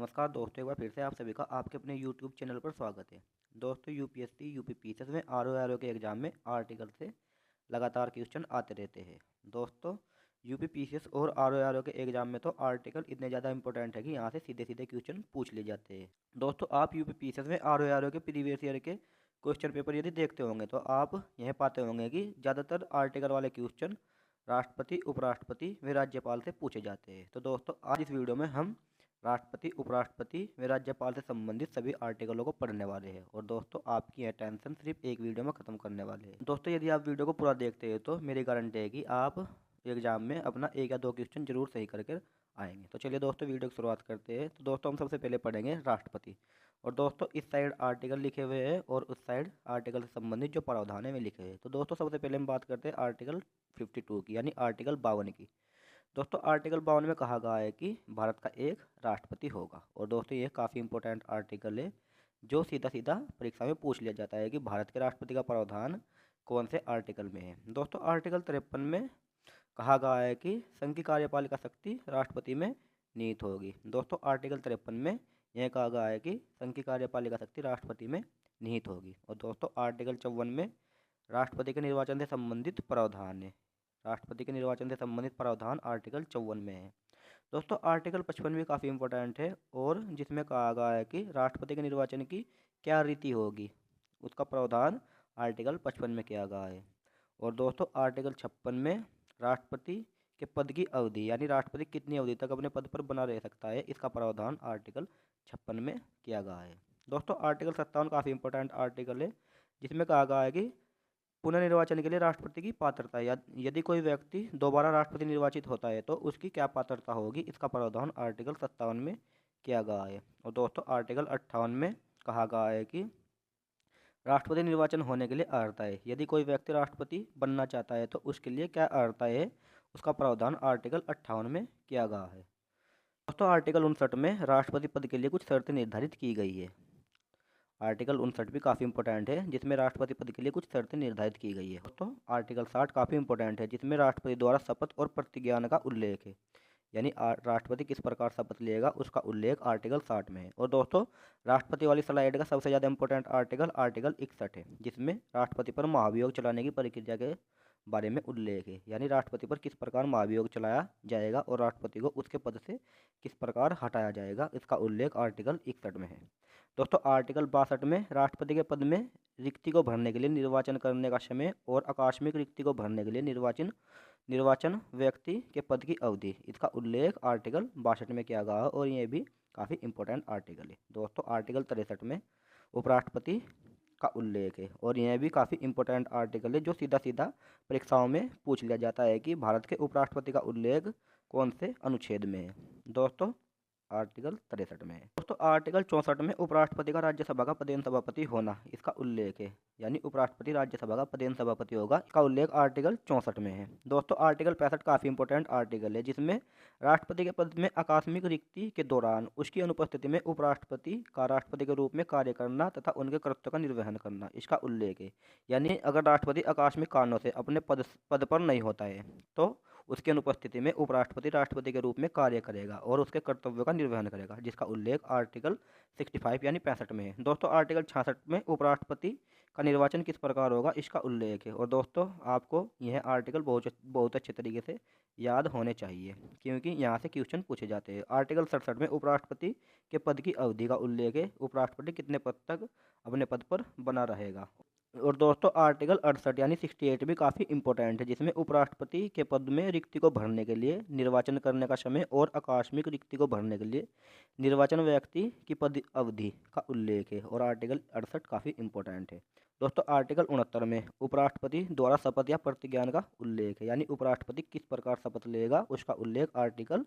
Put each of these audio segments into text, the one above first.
नमस्कार दोस्तों, एक बार फिर से आप सभी का आपके अपने YouTube चैनल पर स्वागत है। दोस्तों, यूपीएससी यूपीपीसीएस में आरओ के एग्जाम में आर्टिकल से लगातार क्वेश्चन आते रहते हैं। दोस्तों, यूपीपीसीएस और आरओ के एग्जाम में तो आर्टिकल इतने ज़्यादा इंपॉर्टेंट है कि यहाँ से सीधे सीधे क्वेश्चन पूछ लिए जाते हैं। दोस्तों, आप यूपीपीसीएस में आरओ के प्रीवियस ईयर के क्वेश्चन पेपर यदि देखते होंगे तो आप यह पाते होंगे कि ज़्यादातर आर्टिकल वाले क्वेश्चन राष्ट्रपति, उपराष्ट्रपति व राज्यपाल से पूछे जाते हैं। तो दोस्तों, आज इस वीडियो में हम राष्ट्रपति, उपराष्ट्रपति व राज्यपाल से संबंधित सभी आर्टिकलों को पढ़ने वाले हैं। और दोस्तों, आपकी यह टेंशन सिर्फ एक वीडियो में खत्म करने वाले हैं। दोस्तों, यदि आप वीडियो को पूरा देखते हैं तो मेरी गारंटी है कि आप एग्जाम में अपना एक या दो क्वेश्चन जरूर सही करके आएंगे। तो चलिए दोस्तों, वीडियो की शुरुआत करते हैं। तो दोस्तों, हम सबसे पहले पढ़ेंगे राष्ट्रपति। और दोस्तों, इस साइड आर्टिकल लिखे हुए हैं और उस साइड आर्टिकल से संबंधित जो प्रावधान है वे लिखे हुए हैं। तो दोस्तों, सबसे पहले हम बात करते हैं आर्टिकल 52 की, यानी आर्टिकल 52 की। दोस्तों, आर्टिकल 52 में कहा गया है कि भारत का एक राष्ट्रपति होगा। और दोस्तों, ये काफ़ी इंपॉर्टेंट आर्टिकल है जो सीधा सीधा परीक्षा में पूछ लिया जाता है कि भारत के राष्ट्रपति का प्रावधान कौन से आर्टिकल में है। दोस्तों, आर्टिकल 53 में कहा गया है कि संघ की कार्यपालिका शक्ति राष्ट्रपति में निहित होगी। दोस्तों, आर्टिकल 53 में यह कहा गया है कि संघ की कार्यपालिका शक्ति राष्ट्रपति में निहित होगी। और दोस्तों, आर्टिकल 54 में राष्ट्रपति के निर्वाचन से संबंधित प्रावधान है। राष्ट्रपति के निर्वाचन से संबंधित प्रावधान आर्टिकल 54 में है। दोस्तों, आर्टिकल 55 भी काफ़ी इंपॉर्टेंट है और जिसमें कहा गया है कि राष्ट्रपति के निर्वाचन की क्या रीति होगी, उसका प्रावधान आर्टिकल 55 में किया गया है। और दोस्तों, आर्टिकल 56 में राष्ट्रपति के पद की अवधि, यानी राष्ट्रपति कितनी अवधि तक अपने पद पर बना रह सकता है, इसका प्रावधान आर्टिकल 56 में किया गया है। दोस्तों, आर्टिकल 57 काफ़ी इंपॉर्टेंट आर्टिकल है जिसमें कहा गया है कि पुनर्निर्वाचन के लिए राष्ट्रपति की पात्रता, यदि कोई व्यक्ति दोबारा राष्ट्रपति निर्वाचित होता है तो उसकी क्या पात्रता होगी, इसका प्रावधान आर्टिकल 57 में किया गया है। और दोस्तों, आर्टिकल 58 में कहा गया है कि राष्ट्रपति निर्वाचन होने के लिए अर्हता है, यदि कोई व्यक्ति राष्ट्रपति बनना चाहता है तो उसके लिए क्या अर्हता है, उसका प्रावधान आर्टिकल 58 में किया गया है। दोस्तों, आर्टिकल 59 में राष्ट्रपति पद के लिए कुछ शर्तें निर्धारित की गई है। आर्टिकल 59 भी काफ़ी इंपॉर्टेंट है जिसमें राष्ट्रपति पद के लिए कुछ शर्तें निर्धारित की गई है। दोस्तों, आर्टिकल 60 काफ़ी इंपॉर्टेंट है जिसमें राष्ट्रपति द्वारा शपथ और प्रतिज्ञान का उल्लेख है, यानी राष्ट्रपति किस प्रकार शपथ लेगा उसका उल्लेख आर्टिकल 60 में है। और दोस्तों, राष्ट्रपति वाली स्लाइड का सबसे ज़्यादा इंपॉर्टेंट आर्टिकल आर्टिकल 61 है जिसमें राष्ट्रपति पर महाभियोग चलाने की प्रक्रिया के बारे में उल्लेख है, यानी राष्ट्रपति पर किस प्रकार महाभियोग चलाया जाएगा और राष्ट्रपति को उसके पद से किस प्रकार हटाया जाएगा, इसका उल्लेख आर्टिकल 61 में है। दोस्तों, आर्टिकल 62 में राष्ट्रपति के पद में रिक्ति को भरने के लिए निर्वाचन करने का समय और आकस्मिक रिक्ति को भरने के लिए निर्वाचन व्यक्ति के पद की अवधि, इसका उल्लेख आर्टिकल 62 में किया गया है और ये भी काफ़ी इंपॉर्टेंट आर्टिकल है। दोस्तों, आर्टिकल 63 में उपराष्ट्रपति का उल्लेख है और यह भी काफ़ी इंपॉर्टेंट आर्टिकल है जो सीधा सीधा परीक्षाओं में पूछ लिया जाता है कि भारत के उपराष्ट्रपति का उल्लेख कौन से अनुच्छेद में है। दोस्तों, आर्टिकल 63 में है। दोस्तों, आर्टिकल 64 में उपराष्ट्रपति का राज्यसभा का पदेन सभापति होना, इसका उल्लेख है, यानी उपराष्ट्रपति राज्यसभा का पदेन सभापति होगा, इसका उल्लेख आर्टिकल 64 में है। दोस्तों, आर्टिकल 65 काफ़ी इंपॉर्टेंट आर्टिकल है जिसमें राष्ट्रपति के पद में आकस्मिक रिक्ति के दौरान उसकी अनुपस्थिति में उपराष्ट्रपति का राष्ट्रपति के रूप में कार्य करना तथा उनके कर्तव्यों का निर्वहन करना, इसका उल्लेख है। यानी अगर राष्ट्रपति आकस्मिक कारणों से अपने पद पर नहीं होता है तो उसकी अनुपस्थिति में उपराष्ट्रपति राष्ट्रपति के रूप में कार्य करेगा और उसके कर्तव्यों का निर्वहन करेगा, जिसका उल्लेख आर्टिकल 65 यानी 65 में है। दोस्तों, आर्टिकल 66 में उपराष्ट्रपति का निर्वाचन किस प्रकार होगा, इसका उल्लेख है। और दोस्तों, आपको यह आर्टिकल बहुत अच्छे तरीके से याद होने चाहिए क्योंकि यहाँ से क्वेश्चन पूछे जाते हैं। आर्टिकल 67 में उपराष्ट्रपति के पद की अवधि का उल्लेख है, उपराष्ट्रपति कितने पद तक अपने पद पर बना रहेगा। और दोस्तों, आर्टिकल 68 यानी 68 भी काफ़ी इंपॉर्टेंट है जिसमें उपराष्ट्रपति के पद में रिक्ति को भरने के लिए निर्वाचन करने का समय और आकस्मिक रिक्ति को भरने के लिए निर्वाचन व्यक्ति की पद अवधि का उल्लेख है और आर्टिकल 68 काफ़ी इंपॉर्टेंट है। दोस्तों, आर्टिकल 69 में उपराष्ट्रपति द्वारा शपथ या प्रतिज्ञान का उल्लेख है, यानी उपराष्ट्रपति किस प्रकार शपथ लेगा उसका उल्लेख आर्टिकल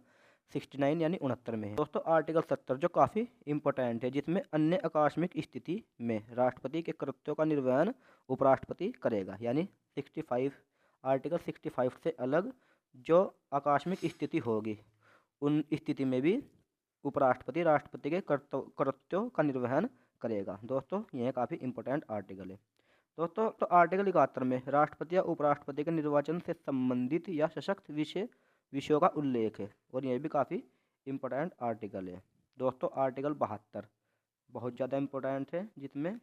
69 यानी 69 में है। दोस्तों, आर्टिकल 70 जो काफ़ी इंपॉर्टेंट है जिसमें अन्य आकस्मिक स्थिति में राष्ट्रपति के कर्तव्यों का निर्वहन उपराष्ट्रपति करेगा, यानी 65 आर्टिकल 65 से अलग जो आकस्मिक स्थिति होगी उन स्थिति में भी उपराष्ट्रपति राष्ट्रपति के कर्तव्यों का निर्वहन करेगा। दोस्तों, यह काफ़ी इंपॉर्टेंट आर्टिकल है। दोस्तों, तो आर्टिकल 71 में राष्ट्रपति या उपराष्ट्रपति के निर्वाचन से संबंधित या सशक्त विषयों का उल्लेख है और यह भी काफ़ी इंपॉर्टेंट आर्टिकल है। दोस्तों आर्टिकल 72 बहुत ज़्यादा इम्पोर्टेंट है, जिसमें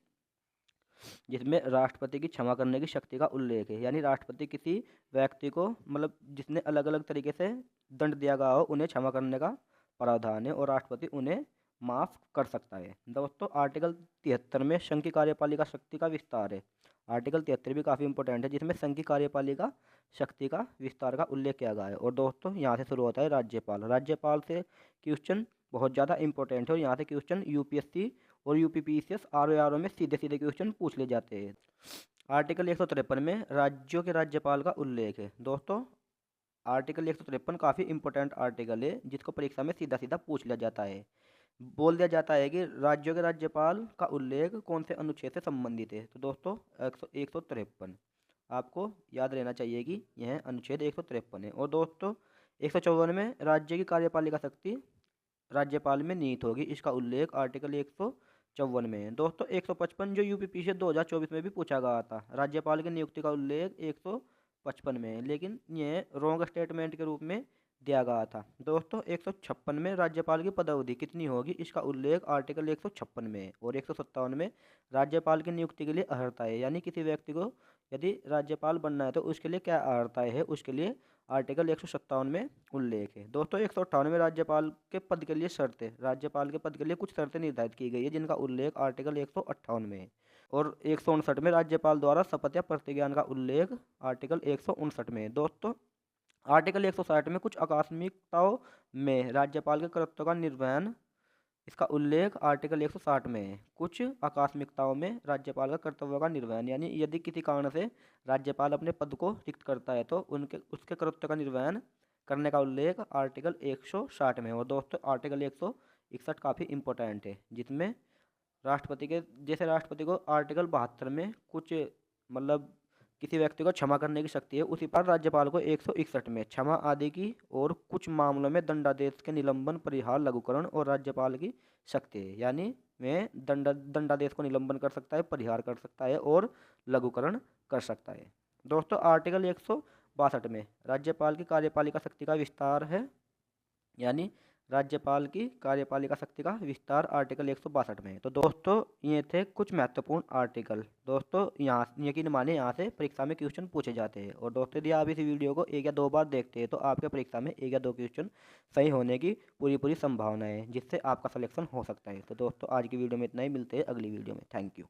जिसमें राष्ट्रपति की क्षमा करने की शक्ति का उल्लेख है। यानी राष्ट्रपति किसी व्यक्ति को मतलब जिसने अलग अलग तरीके से दंड दिया गया हो उन्हें क्षमा करने का प्रावधान है और राष्ट्रपति उन्हें माफ कर सकता है। दोस्तों आर्टिकल 73 में संघ की कार्यपालिका शक्ति का विस्तार है। आर्टिकल 73 भी काफ़ी इंपॉर्टेंट है, जिसमें संघ की कार्यपालिका शक्ति का विस्तार का उल्लेख किया गया है। और दोस्तों यहाँ से शुरू होता है राज्यपाल। राज्यपाल से क्वेश्चन बहुत ज़्यादा इंपॉर्टेंट है और यहाँ से क्वेश्चन यूपीएससी और यूपीपीसीएस आरओ में सीधे सीधे क्वेश्चन पूछ ले जाते हैं। आर्टिकल 153 में राज्यों के राज्यपाल का उल्लेख है। दोस्तों आर्टिकल 153 काफ़ी इंपॉर्टेंट आर्टिकल है, जिसको परीक्षा में सीधा सीधा पूछ लिया जाता है। बोल दिया जाता है कि राज्यों के राज्यपाल का उल्लेख कौन से अनुच्छेद से संबंधित है। तो दोस्तों 153 आपको याद रहना चाहिए कि यह अनुच्छेद 153 है। और दोस्तों 154 में राज्य की कार्यपालिका शक्ति राज्यपाल में निहित होगी, इसका उल्लेख आर्टिकल 154 में है। दोस्तों 155 जो यूपीपीसीएस 2024 में भी पूछा गया था, राज्यपाल की नियुक्ति का उल्लेख 155 में है, लेकिन यह रॉन्ग स्टेटमेंट के रूप में दिया गया था। दोस्तों 156 में राज्यपाल की पदावधि कितनी होगी, इसका उल्लेख आर्टिकल 156 में है। और 157 में राज्यपाल की नियुक्ति के लिए अर्हता है, यानी किसी व्यक्ति को यदि राज्यपाल बनना है तो उसके लिए क्या अर्हता है, उसके लिए आर्टिकल 157 में उल्लेख है। दोस्तों 158 में राज्यपाल के पद के लिए शर्तें, राज्यपाल के पद के लिए कुछ शर्तें निर्धारित की गई है, जिनका उल्लेख आर्टिकल 158 में है। और 159 में राज्यपाल द्वारा शपथ या प्रतिज्ञान का उल्लेख आर्टिकल 159 में है। दोस्तों आर्टिकल 160 में कुछ आकस्मिकताओं में राज्यपाल के कर्तव्यों का निर्वहन, इसका उल्लेख आर्टिकल 160 में है। कुछ आकस्मिकताओं में राज्यपाल का कर्तव्यों का निर्वहन, यानी यदि किसी कारण से राज्यपाल अपने पद को रिक्त करता है तो उसके कर्तव्य का निर्वहन करने का उल्लेख आर्टिकल 160 में है। और दोस्तों आर्टिकल 161 काफ़ी इंपॉर्टेंट है, जिसमें राष्ट्रपति के जैसे राष्ट्रपति को आर्टिकल 72 में कुछ मतलब किसी व्यक्ति को क्षमा करने की शक्ति है, उसी पर राज्यपाल को 161 में क्षमा आदि की और कुछ मामलों में दंडादेश के निलंबन, परिहार, लघुकरण और राज्यपाल की शक्ति है। यानी वह दंडादेश को निलंबन कर सकता है, परिहार कर सकता है और लघुकरण कर सकता है। दोस्तों आर्टिकल 162 में राज्यपाल की कार्यपालिका शक्ति का विस्तार है, यानी राज्यपाल की कार्यपालिका शक्ति का विस्तार आर्टिकल 162 में है। तो दोस्तों ये थे कुछ महत्वपूर्ण आर्टिकल। दोस्तों यहाँ यकीन माने यहाँ से परीक्षा में क्वेश्चन पूछे जाते हैं। और दोस्तों यदि आप इस वीडियो को 1 या 2 बार देखते हैं तो आपके परीक्षा में 1 या 2 क्वेश्चन सही होने की पूरी संभावना है, जिससे आपका सिलेक्शन हो सकता है। तो दोस्तों आज की वीडियो में इतना ही, मिलते हैं अगली वीडियो में। Thank you.